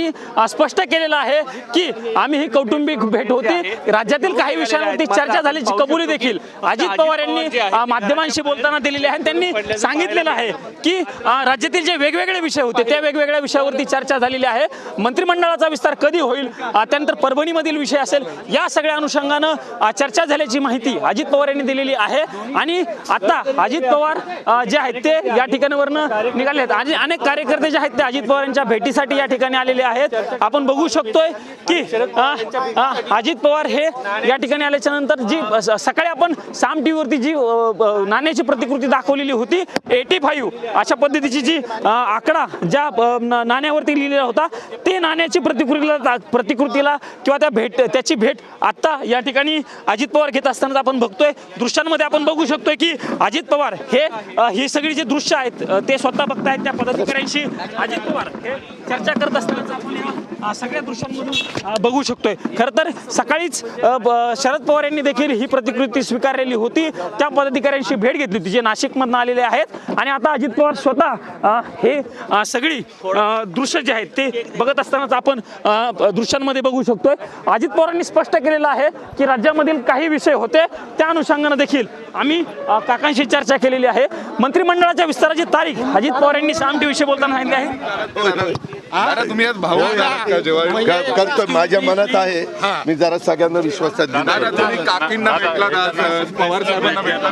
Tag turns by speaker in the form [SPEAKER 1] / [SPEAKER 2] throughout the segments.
[SPEAKER 1] यांनी स्पष्ट केलेलं आहे की आम्ही ही कौटुंबिक भेट होती, राज्यातील काही विषयांवरती चर्चा झाल्याची कबुली देखील अजित पवार यांनी माध्यमांशी बोलताना दिलेली आहे। त्यांनी सांगितलेलं आहे की राज्यातील जे वेगवेगळे विषय होते त्या वेगवेगळ्या विषयावरती चर्चा झालेली आहे। मंत्रिमंडळाचा विस्तार कधी होईल, त्यानंतर परभणीमधील विषय असेल, या सगळ्या अनुषंगानं चर्चा झाल्याची माहिती अजित पवार यांनी दिलेली आहे। आणि आता अजित पवार जे आहेत ते या ठिकाणावरनं निघाले आहेत आणि अनेक कार्यकर्ते जे आहेत ते अजित पवार यांच्या भेटीसाठी या ठिकाणी आलेले आहेत। आपण बघू शकतोय की अजित पवार हे या ठिकाणी आल्याच्या नंतर जी सकाळी आपण साम टीव्हीवरती जी नाण्याची प्रतिकृती दाखवलेली होती 85 अशा पद्धतीची जी आकडा ज्या नाण्यावरती लिहिलेला होता ते नाण्याची प्रतिकृतीला किंवा त्याची भेट आता या ठिकाणी अजित पवार घेत असताना आपण बघतोय। दृश्यांमध्ये आपण बघू शकतोय की अजित पवार ही सगळी जी दृश्य आहेत ते स्वतः बघतायत। त्या पदाधिकाऱ्यांशी अजित पवार हे चर्चा करत असताना आपण सगळ्या दृश्यांमधून बघू शकतोय। खरं तर सकाळीच शरद पवार यांनी देखील ही प्रतिकृती स्वीकारलेली होती, त्या पदाधिकाऱ्यांशी भेट घेतली होती जे नाशिकमधून आलेले आहेत। आणि आता अजित पवार स्वतः हे सगळी दृश्य जे आहेत ते बघत असतानाच आपण दृश्यांमध्ये बघू शकतोय। अजित पवारांनी स्पष्ट केलेलं आहे की राज्यामधील काही विषय होते त्या अनुषंगाने देखील आम्ही काकांशी चर्चा केलेली आहे। मंत्रिमंडळाच्या विस्ताराची तारीख अजित पवार यांनी साम टीव्हीशी बोलताना सांगितली आहे।
[SPEAKER 2] तुम्ही आज भाऊ
[SPEAKER 3] करतोय, माझ्या मनात आहे, मी जरा सगळ्यांना विश्वासात
[SPEAKER 2] तुम्ही काकींना भेटला पवार साहेबांना भेटला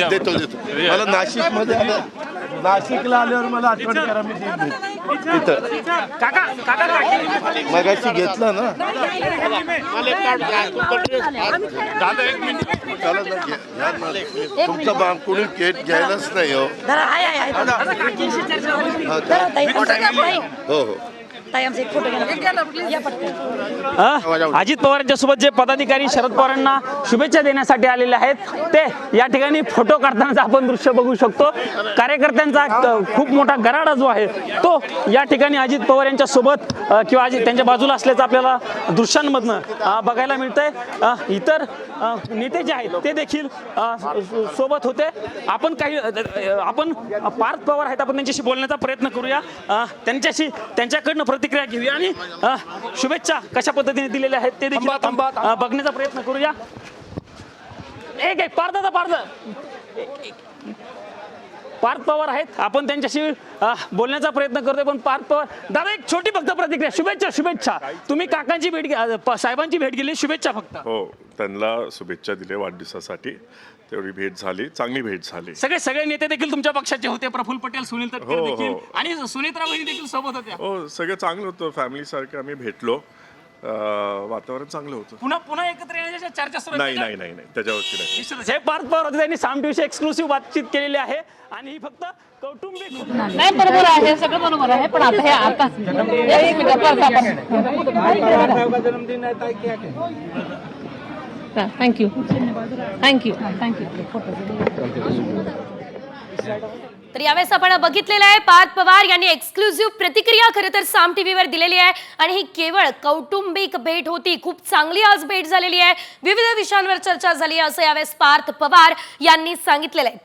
[SPEAKER 3] देतो मला नाशिकला आल्यावर मला आठवण करा, मी मगाशी घेतला ना। तुमचा कोणी केट घ्यायलाच नाही हो। हो
[SPEAKER 1] अजित पवार यांच्यासोबत जे पदाधिकारी शरद पवारांना शुभेच्छा देण्यासाठी आलेले आहेत ते या ठिकाणी फोटो काढतानाच आपण दृश्य बघू शकतो। कार्यकर्त्यांचा खूप मोठा गराडा जो आहे तो या ठिकाणी अजित पवार यांच्या सोबत किंवा त्यांच्या बाजूला असल्याचं आपल्याला दृश्यांमधनं बघायला मिळतंय। इतर नेते जे आहेत ते देखील सोबत होते। आपण पार्थ पवार आहेत, आपण त्यांच्याशी बोलण्याचा प्रयत्न करूया, त्यांच्याकडनं प्रतिक्रिया घेऊया आणि शुभेच्छा कशा पद्धतीने दिलेल्या आहेत ते देखील बघण्याचा प्रयत्न करूया। पार्थ पवार आहेत, आपण त्यांच्याशी बोलण्याचा प्रयत्न करतोय। पण पार्थ पवार दादा एक छोटी फक्त प्रतिक्रिया, शुभेच्छा। तुम्ही काकांची भेट साहेबांची भेट गेली, शुभेच्छा फक्त।
[SPEAKER 4] हो, त्यांना शुभेच्छा दिल्या वाढदिवसासाठी, तेवढी भेट झाली, चांगली भेट झाली।
[SPEAKER 1] सगळे नेते देखील तुमच्या पक्षाचे होते, प्रफुल्ल पटेल, सुनील तटकरे देखील आणि सुनेत्रा वहिनी देखील सोबत होत्या।
[SPEAKER 4] हो, सगळं चांगलं होतं, फॅमिली सारखं आम्ही भेटलो, वातावरण चांगलं होतं।
[SPEAKER 1] पुन्हा एकत्र येण्याच्या चर्चा सुरू
[SPEAKER 4] नाही त्याच्यावरती नाही।
[SPEAKER 1] हे पार्थ पवार होते, त्यांनी साम टीव्हीशी एक्सक्लुसिव्ह बातचीत केलेली आहे आणि ही फक्त कौटुंबिक
[SPEAKER 5] नाही बरोबर आहे, सगळं बरोबर आहे, पण आता हे आता एक थँक्यू
[SPEAKER 6] तर यावेळेस आपण बघितलेलं आहे पार्थ पवार यांनी एक्सक्लुझिव्ह प्रतिक्रिया खरं तर साम टीव्हीवर दिलेली आहे आणि ही केवळ कौटुंबिक भेट होती, खूप चांगली आज भेट झालेली आहे, विविध विषयांवर चर्चा झाली असं यावेळेस पार्थ पवार यांनी सांगितलेलं आहे।